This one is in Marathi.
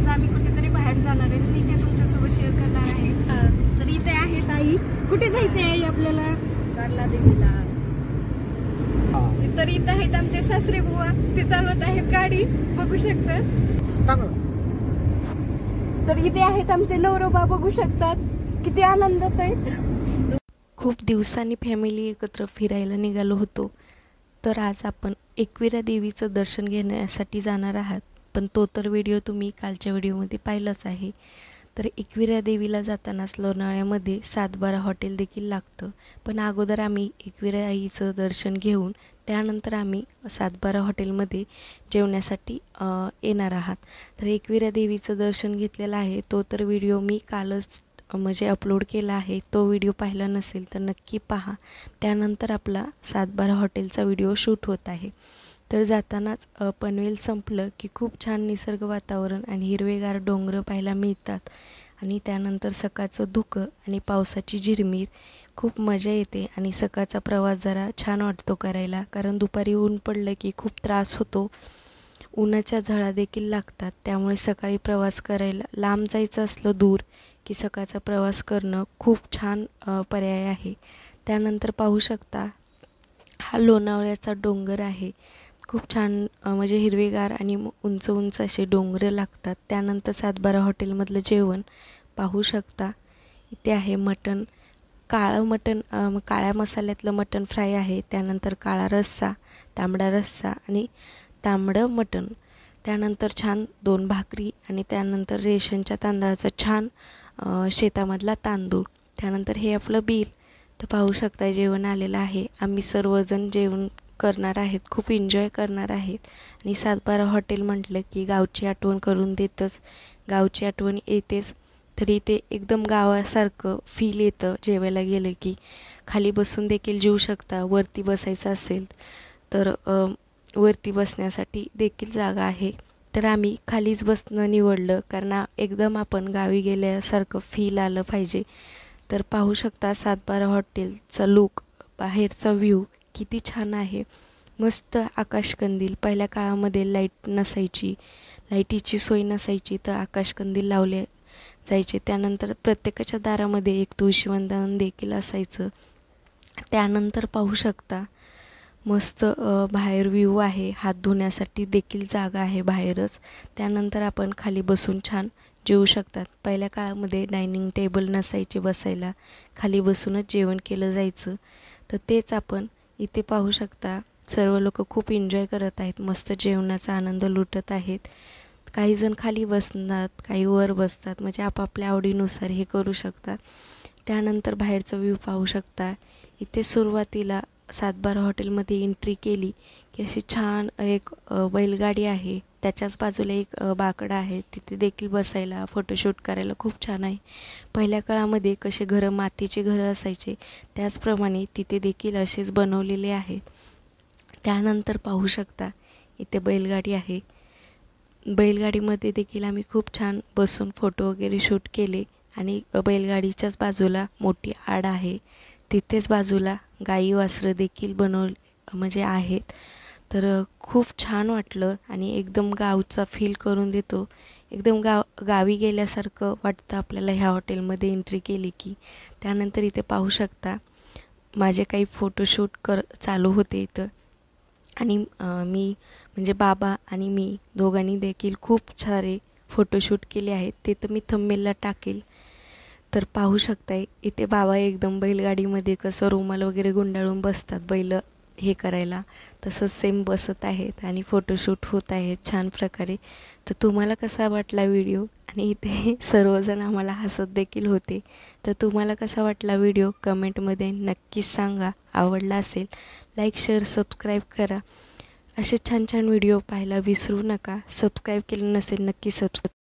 आज आम्ही कुठेतरी बाहेर जाणार आहे, मी ते तुमच्यासोबत शेअर करणार आहे। तर इथे आहे ताई, कुठे जायचंय आई आपल्याला? कारला देवीला। तर इथे आहेत आमचे सासरे बुवा, ते चालवत आहेत गाडी, बघू शकतात। तर इथे आहेत आमचे नवरोबा, बघू शकतात किती आनंदात आहेत। खूप दिवसांनी फॅमिली एकत्र फिरायला निघालो होतो। तर आज आपण एकविरा देवीचं दर्शन घेण्यासाठी जाणार आहात, पण तो तर व्हिडिओ तुम्ही कालच्या व्हिडिओमध्ये पाहिलाच आहे। तर एकविरा देवीला जातानाच लोणावळ्यामध्ये 7-12 हॉटेल देखील लागतं, पण अगोदर आम्ही एकविरा आईचं दर्शन घेऊन त्यानंतर आम्ही 7-12 हॉटेलमध्ये जेवण्यासाठी येणार आहात। तर एकविरा देवीचं दर्शन घेतलेलं आहे, तो तर व्हिडिओ मी कालच म्हणजे अपलोड केला आहे। तो व्हिडिओ पाहिला नसेल तर नक्की पहा। त्यानंतर आपला 7-12 हॉटेलचा व्हिडिओ शूट होत आहे। तर जातानाच पनवेल संपलं की खूप छान निसर्ग वातावरण आणि हिरवेगार डोंगर पाहायला मिळतात, आणि त्यानंतर सकाळचं धुकं आणि पावसाची झिरमीर, खूप मजा येते। आणि सकाळचा प्रवास जरा छान वाटतो करायला, कारण दुपारी ऊन पडलं की खूप त्रास होतो, उन्हाच्या झळा देखील लागतात। त्यामुळे सकाळी प्रवास करायला, लांब जायचं असलं दूर की सकाळचा प्रवास करणं खूप छान पर्याय आहे। त्यानंतर पाहू शकता हा लोणावळ्याचा डोंगर आहे, खूप छान म्हणजे हिरवेगार आणि उंच उंच असे डोंगर लागतात। त्यानंतर 7-12 हॉटेलमधलं जेवण पाहू शकता, इथे आहे मटण, काळं मटण, काळ्या मसाल्यातलं मटण फ्राय आहे। त्यानंतर काळा रस्सा, तांबडा रस्सा आणि तांबडं मटण, त्यानंतर छान 2 भाकरी, आणि त्यानंतर रेशनच्या तांदळाचं छान शेतामधला तांदूळ। त्यानंतर हे आपलं बिल। तर पाहू शकता जेवण आलेलं आहे, आम्ही सर्वजण जेवण करणार आहेत, खूप एन्जॉय करणार आहेत। आणि 7-12 हॉटेल म्हटलं की गावची आठवण करून देतच, गावची आठवण येतेच। तरी ते एकदम गावासारखं फील येतं जेवायला गेलं की। खाली बसून देखील जेवू शकता, वरती बसायचं असेल तर वरती बसण्यासाठी देखील जागा आहे। तर आम्ही खालीच बसणं निवडलं, कारण एकदम आपण गावी गेल्यासारखं फील आलं पाहिजे। तर पाहू शकता 7-12 हॉटेलचा लुक, बाहेरचा व्ह्यू किती छान आहे, मस्त आकाशकंदील। पहिल्या काळामध्ये लाईट नसायची, लाईटीची सोय नसायची, तर आकाशकंदील लावले जायचे। त्यानंतर प्रत्येकाच्या दारामध्ये एक तुळशीवंदन देखील असायचं। त्यानंतर पाहू शकता मस्त बाहेर व्ह्यू आहे, हात धुण्यासाठी देखील जागा आहे बाहेरच। त्यानंतर आपण खाली बसून छान जेवू शकतात। पहिल्या काळामध्ये डायनिंग टेबल नसायचे बसायला, खाली बसूनच जेवण केलं जायचं। तर तेच आपण इथे पाहू शकता, सर्व लोक खूप एन्जॉय करत आहेत, मस्त जेवणाचा आनंद लुटत आहेत। काही जण खाली बसतात, काही वर बसतात, म्हणजे आपापल्या आवडीनुसार हे करू शकतात। त्यानंतर बाहेरचा व्ह्यू पाहू शकता, इथे सुरुवातीला 7-12 हॉटेलमध्ये एंट्री केली की अशी छान एक बैलगाडी आहे, त्याच्याच बाजूला एक बाकडं आहे, तिथे देखील बसायला, फोटोशूट करायला खूप छान आहे। पहिल्या काळामध्ये कसे घरं, मातीचे घरं असायचे, त्याचप्रमाणे तिथे देखील असेच बनवलेले आहेत। त्यानंतर पाहू शकता इथे बैलगाडी आहे, बैलगाडीमध्ये देखील आम्ही खूप छान बसून फोटो वगैरे शूट केले। आणि बैलगाडीच्याच बाजूला मोठी आड आहे, तिथेच बाजूला गाई वासरं देखील म्हणजे आहेत। तर खूप छान वाटलं आणि एकदम गावचा फील करून देतो, एकदम गावी गेल्यासारखं वाटतं आपल्याला ह्या हॉटेलमध्ये एंट्री केली की। त्यानंतर इथे पाहू शकता माझे काही फोटोशूट चालू होते इथं, आणि मी म्हणजे बाबा आणि मी दोघांनी देखील खूप सारे फोटोशूट केले आहेत, ते तर मी थंबनेलला टाकेल। तर पाहू शकताय इथे बाबा एकदम बैलगाडीमध्ये कसं रुमाल वगैरे गुंडाळून बसतात बैल हे करायला, तसंच सेम बसत आहेत आणि फोटोशूट होत आहेत छान प्रकारे। तर तुम्हाला कसा वाटला व्हिडिओ? आणि इथे सर्वजण आम्हाला हसत देखील होते। तर तुम्हाला कसा वाटला व्हिडिओ कमेंटमध्ये नक्कीच सांगा, आवडला असेल लाईक शेअर सबस्क्राईब करा। असे छान छान व्हिडिओ पाहायला विसरू नका, सबस्क्राईब केलं नसेल नक्की सबस्क्राईब